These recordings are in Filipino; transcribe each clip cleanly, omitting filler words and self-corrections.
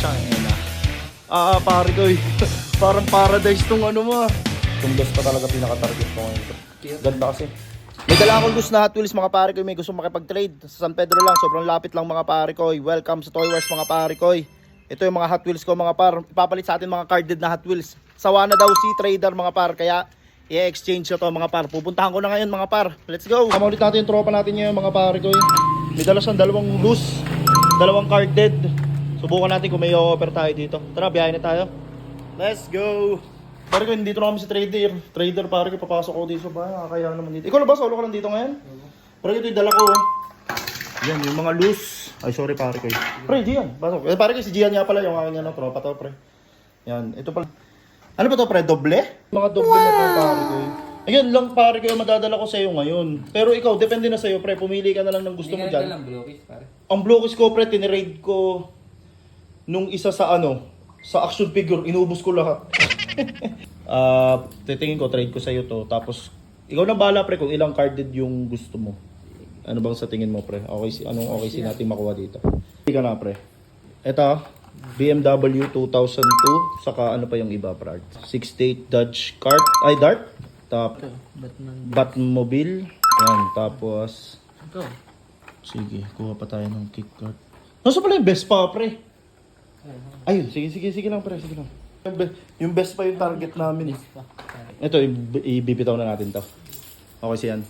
China. Pare ko eh. Parang paradise tong ano mo. Itong dos pa talaga pinaka-target ko ngayon. Ganda kasi. May dala akong dos na Hot Wheels mga pare ko. May gusto makipag-trade. Sa San Pedro lang. Sobrang lapit lang mga pare ko. Welcome sa Toy Wars mga pare ko. Ito yung mga Hot Wheels ko mga par. Ipapalit sa atin mga carded na Hot Wheels. Sawa na daw si trader mga par. Kaya i-exchange na to mga par. Pupuntahan ko na ngayon mga par. Let's go. Tama ulit natin yung tropa natin ngayon mga pare ko. May dala siyang dalawang loose. Dalawang carded. Subukan natin kung may offer tayo dito. Tara, biyahe na tayo. Let's go. Pare ko, dito na kami si trader. Trader, pare ko, papasok ako dito ba? Kaya naman dito. Ikaw na ba? Solo ka lang dito ngayon? Pare ko, ito yung dala ko. Yan, yung mga loose. Ay, sorry pare ko. Pre, Gian. Pasok. Pare ko, si Gian nga pala. Yung aking ano, tropa to, pre. Yan, ito pala. Ano ba to, pre? Doble? Mga doble na to, pare ko. Ayun lang, pare ko, yung madadala ko sa'yo ngayon. Pero ikaw, depende na sa'yo, pre. Pumili ka na lang ng gusto mo dyan. Ang blockies ko, pre, tinirade ko nung isa sa ano, sa action figure, inubos ko lahat. Titingin ko, trade ko sa'yo to. Tapos, ikaw na bahala, pre, kung ilang carded yung gusto mo. Ano bang sa tingin mo, pre? Okay, anong okay si natin makuha dito? Hindi ka na, pre. Ito, BMW 2002, saka ano pa yung iba, pre? 68 Dodge Cart, ay Dart. Tapos, Batmobile. Yan, tapos... Ito. Sige, kuha pa tayo ng kick cart. Nasa pala yung best pa, pre? Ayun, sige lang, pre, sige lang. Yung best pa yung target namin eh. Ito, ibibitaw na natin to. Okay siyan.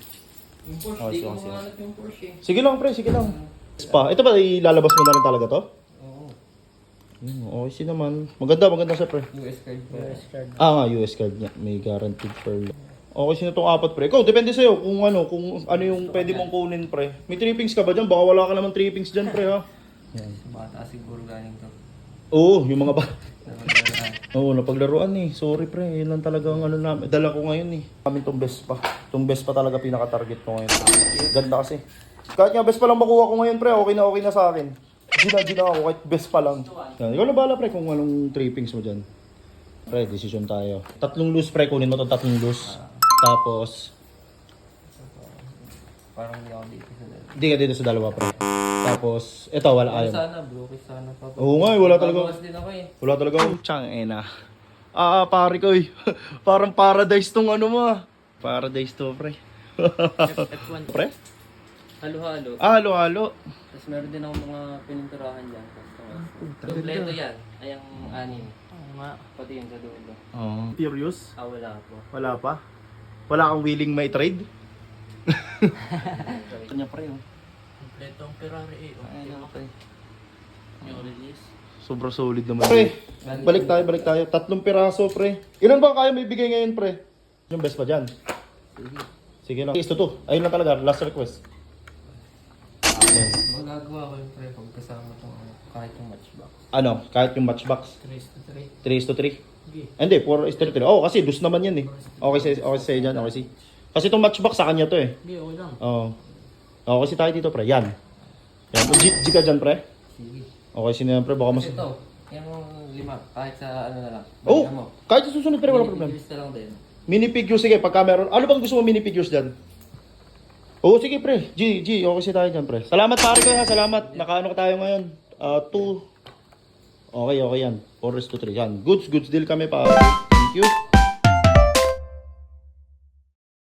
Yung Porsche, Okay, di ko sige. mahanap yung Porsche. Sige lang, pre, sige lang. Best pa. Ito ba, ilalabas mo na rin talaga to? Oo. Okay siya naman. Maganda siya, pre. US card pa. US card. Nga, US card niya. May guaranteed for... Okay siya na itong apat, pre. Ikaw, depende sa'yo kung ano yung pwede mong kunin, pre. May trippings ka ba dyan? Baka wala ka naman trippings dyan, pre, ha? Yan. Bata siguro galing to. Oo, yung mga ba... Napaglalaan. Oo, napaglaruan eh. Sorry, pre. Yun lang talaga ang ano namin. Dala ko ngayon eh. Kami itong best pa. Itong best pa talaga pinaka-target ko ngayon. Ganda kasi. Kahit nga best pa lang makuha ko ngayon, pre. Okay na sa akin. Gina ako kahit best pa lang. Yan. Ikaw na bahala, pre, kung anong trippings mo dyan. Pre, decision tayo. 3 loose, pre. Kunin mo itong 3 loose. Tapos, Parang hindi ako dito sa dalawa. hindi ka dito sa dalawa, pre. Tapos, ito, wala ayaw. Sana, blockies sana pa. Oo nga, wala talaga. Babawas din ako eh. Wala talaga. Changena. Pare ko eh. Parang paradise tong ano mo. Paradise to, pre. F1. Pre? Halo-halo. Halo-halo. Tapos meron din ako mga pininturahan dyan. Kompleto yan. Ay ang anin. Pati yun sa dulo. Oh. Furious? Wala po. Wala pa? Wala kang willing may trade? Kanya pre oh. Kompletong Ferrari eh. Ay, ano, pre. Yung release. Sobrang solid naman. Pre, balik tayo. 3 piraso, pre. Ilan ba kaya may bigay ngayon, pre? Yung best pa dyan. Sige lang. Is to 2. Ayun lang talaga. Last request. Yan. Magagawa ko yung pre pagkasama itong kahit yung matchbox. Ano? Kahit yung matchbox. 3 to 3. 3 Hindi, 4:3. Oo, kasi dus naman yan eh. Okay sa'yo dyan. Okay si. Kasi itong matchbox sa kanya to eh. Hindi, okay lang. Oo. Oo, kasi tayo dito, pre. Yan. G ka dyan, pre? Sige. Okay, sino yan, pre? Baka mas... Kasi ito, yung 5, kahit sa ano na lang. Oh! Balikan mo. Kahit sa susunod, pre, wala problem. Bilis na lang din. Mini figures, sige, pagka meron. Ano bang gusto mo mini figures dyan? Oo, sige, pre. G, okay si tayo dyan, pre. Salamat, pare ko, ha. Salamat. Nakaano ka tayo ngayon? 2. Okay yan. 4:3. Yan. Goods deal kami, pare. Thank you.